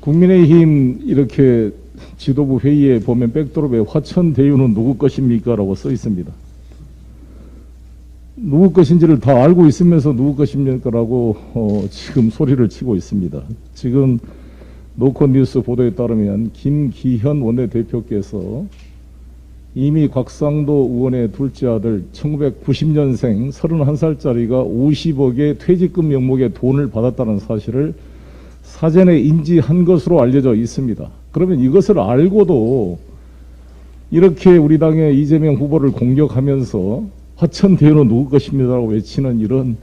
국민의힘 이렇게 지도부 회의에 보면 백드롭에 화천 대유는 누구 것입니까? 라고 써 있습니다. 누구 것인지를 다 알고 있으면서 누구 것입니까? 라고 지금 소리를 치고 있습니다. 지금 노컷뉴스 보도에 따르면 김기현 원내대표께서 이미 곽상도 의원의 둘째 아들 1990년생 31살짜리가 50억의 퇴직금 명목의 돈을 받았다는 사실을 사전에 인지한 것으로 알려져 있습니다. 그러면 이것을 알고도 이렇게 우리 당의 이재명 후보를 공격하면서 화천 대유는 누구 것입니다라고 외치는 이런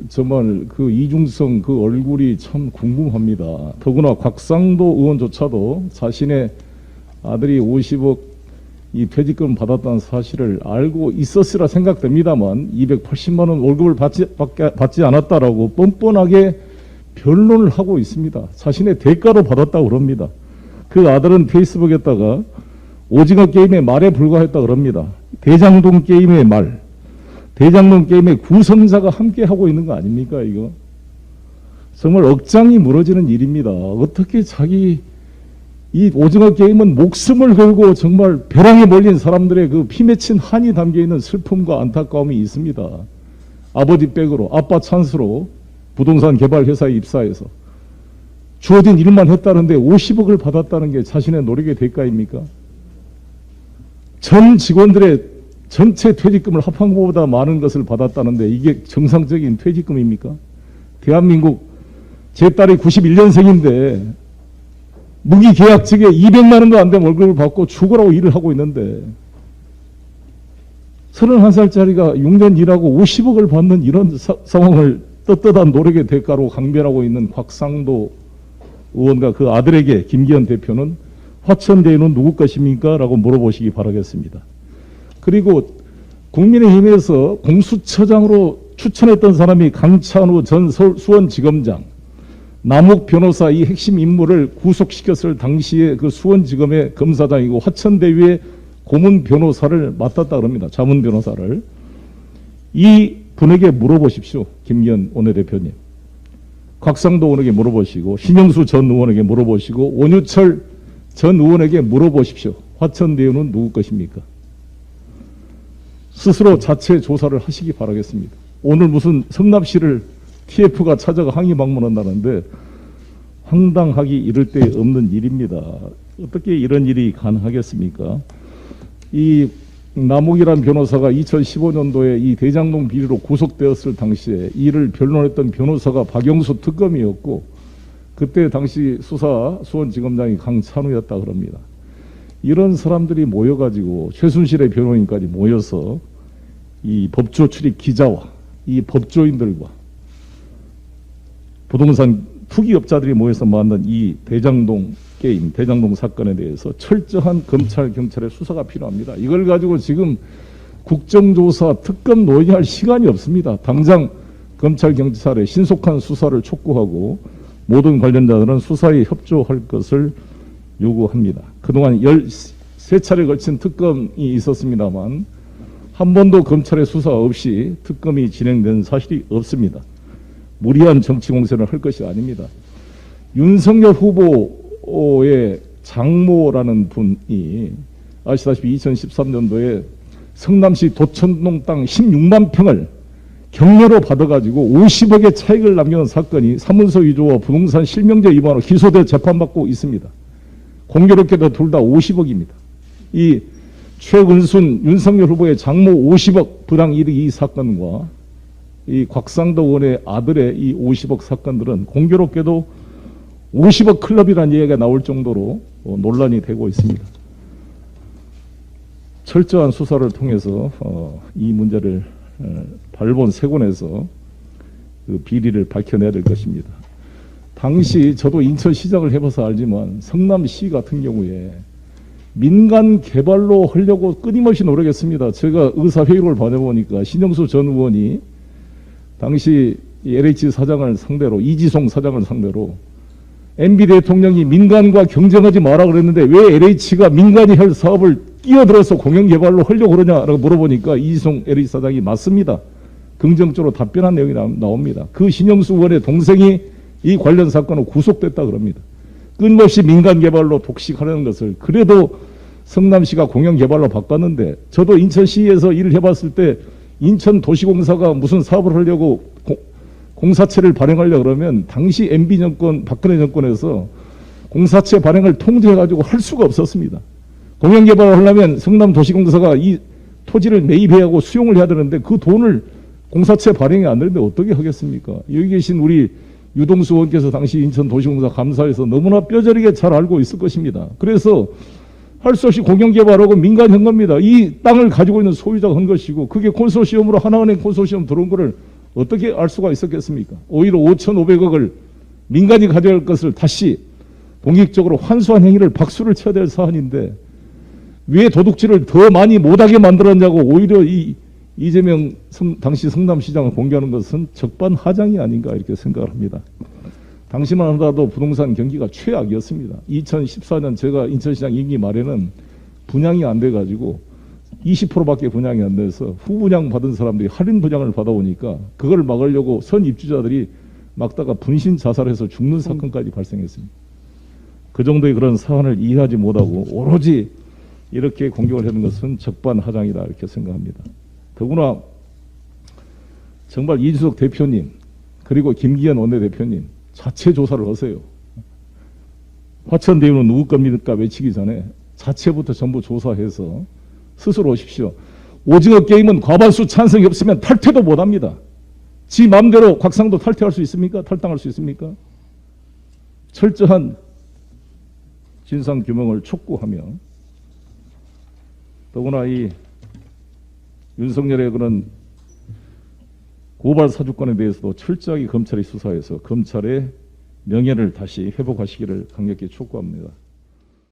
정말 그 이중성 그 얼굴이 참 궁금합니다. 더구나 곽상도 의원조차도 자신의 아들이 50억 이 퇴직금 받았다는 사실을 알고 있었으라 생각됩니다만 280만 원 월급을 받지 않았다라고 뻔뻔하게 변론을 하고 있습니다. 자신의 대가로 받았다고 그럽니다. 그 아들은 페이스북에다가 오징어 게임의 말에 불과했다 그럽니다. 대장동 게임의 말, 대장동 게임의 구성자가 함께 하고 있는 거 아닙니까 이거? 정말 억장이 무너지는 일입니다. 어떻게 이 오징어 게임은 목숨을 걸고 정말 벼랑에 몰린 사람들의 그 피 맺힌 한이 담겨있는 슬픔과 안타까움이 있습니다. 아버지 백으로 아빠 찬스로 부동산 개발 회사에 입사해서 주어진 일만 했다는데 50억을 받았다는 게 자신의 노력의 대가입니까? 전 직원들의 전체 퇴직금을 합한 것보다 많은 것을 받았다는데 이게 정상적인 퇴직금입니까? 대한민국 제 딸이 91년생인데 무기계약직에 200만 원도 안 된 월급을 받고 죽으라고 일을 하고 있는데 31살짜리가 6년 일하고 50억을 받는 이런 상황을 떳떳한 노력의 대가로 강변하고 있는 곽상도 의원과 그 아들에게 김기현 대표는 화천 대유는 누구 것입니까? 라고 물어보시기 바라겠습니다. 그리고 국민의힘에서 공수처장으로 추천했던 사람이 강찬우 전 수원지검장, 남욱 변호사 이 핵심 인물을 구속시켰을 당시에 그 수원지검의 검사장이고 화천 대유의 고문 변호사를 맡았다 그럽니다. 자문 변호사를. 이 분에게 물어보십시오. 김기현 원내대표님. 곽상도 의원에게 물어보시고 신영수 전 의원에게 물어보시고 원유철 전 의원에게 물어보십시오. 화천 대유는 누구 것입니까? 스스로 자체 조사를 하시기 바라겠습니다. 오늘 무슨 성남시를 TF가 찾아가 항의 방문한다는데 황당하기 이를 데 없는 일입니다. 어떻게 이런 일이 가능하겠습니까? 이 남욱이란 변호사가 2015년도에 이 대장동 비리로 구속되었을 당시에 이를 변론했던 변호사가 박영수 특검이었고 그때 당시 수사 수원지검장이 강찬우였다 그럽니다. 이런 사람들이 모여가지고 최순실의 변호인까지 모여서 이 법조 출입 기자와 이 법조인들과 부동산 투기업자들이 모여서 만든 이 대장동 게임, 대장동 사건에 대해서 철저한 검찰, 경찰의 수사가 필요합니다. 이걸 가지고 지금 국정조사, 특검 논의할 시간이 없습니다. 당장 검찰, 경찰의 신속한 수사를 촉구하고 모든 관련자들은 수사에 협조할 것을 요구합니다. 그동안 13차례 걸친 특검이 있었습니다만 한 번도 검찰의 수사 없이 특검이 진행된 사실이 없습니다. 무리한 정치 공세를 할 것이 아닙니다. 윤석열 후보의 장모라는 분이 아시다시피 2013년도에 성남시 도천동 땅 16만 평을 경매로 받아가지고 50억의 차익을 남겨놓은 사건이 사문서 위조와 부동산 실명제 위반으로 기소돼 재판받고 있습니다. 공교롭게도 둘 다 50억입니다. 이 최은순 윤석열 후보의 장모 50억 부당 이득 이 사건과 이 곽상도 의원의 아들의 이 50억 사건들은 공교롭게도 50억 클럽이라는 얘기가 나올 정도로 논란이 되고 있습니다. 철저한 수사를 통해서 이 문제를 발본색원해서 그 비리를 밝혀내야 될 것입니다. 당시 저도 인천시장을 해봐서 알지만 성남시 같은 경우에 민간 개발로 하려고 끊임없이 노력했습니다. 제가 의사회의를 받아보니까 신영수 전 의원이 당시 LH 사장을 상대로 이지송 사장을 상대로 MB 대통령이 민간과 경쟁하지 마라 그랬는데 왜 LH가 민간이 할 사업을 끼어들어서 공영개발로 하려고 그러냐라고 물어보니까 이지송 LH 사장이 맞습니다. 긍정적으로 답변한 내용이 나옵니다. 그 신영수 의원의 동생이 이 관련 사건은 구속됐다 그럽니다. 끊임없이 민간 개발로 독식하려는 것을 그래도 성남시가 공영 개발로 바꿨는데 저도 인천시에서 일을 해봤을 때 인천도시공사가 무슨 사업을 하려고 공사채를 발행하려고 그러면 당시 MB 정권, 박근혜 정권에서 공사채 발행을 통제해가지고 할 수가 없었습니다. 공영 개발을 하려면 성남도시공사가 이 토지를 매입해야 수용을 해야 되는데 그 돈을 공사채 발행이 안 되는데 어떻게 하겠습니까? 여기 계신 우리 유동수 의원께서 당시 인천도시공사 감사에서 너무나 뼈저리게 잘 알고 있을 것입니다. 그래서 할 수 없이 공영개발하고 민간이 한 겁니다. 이 땅을 가지고 있는 소유자가 한 것이고 그게 콘소시엄으로 하나은행 콘소시엄 들어온 거를 어떻게 알 수가 있었겠습니까? 오히려 5,500억을 민간이 가져갈 것을 다시 공익적으로 환수한 행위를 박수를 쳐야 될 사안인데 왜 도둑질을 더 많이 못하게 만들었냐고 오히려 이재명 당시 성남시장을 공개하는 것은 적반하장이 아닌가 이렇게 생각을 합니다. 당시만 하더라도 부동산 경기가 최악이었습니다. 2014년 제가 인천시장 임기 말에는 분양이 안 돼가지고 20%밖에 분양이 안 돼서 후분양 받은 사람들이 할인 분양을 받아오니까 그걸 막으려고 선 입주자들이 막다가 분신 자살해서 죽는 사건까지 발생했습니다. 그 정도의 그런 사안을 이해하지 못하고 오로지 이렇게 공격을 하는 것은 적반하장이다 이렇게 생각합니다. 더구나 정말 이준석 대표님 그리고 김기현 원내대표님 자체 조사를 하세요. 화천대유는 누구 겁니까 외치기 전에 자체부터 전부 조사해서 스스로 오십시오. 오징어 게임은 과반수 찬성이 없으면 탈퇴도 못합니다. 지 마음대로 곽상도 탈퇴할 수 있습니까? 탈당할 수 있습니까? 철저한 진상규명을 촉구하며 더구나 이 윤석열의 그런 고발 사주권에 대해서도 철저하게 검찰이 수사해서 검찰의 명예를 다시 회복하시기를 강력히 촉구합니다.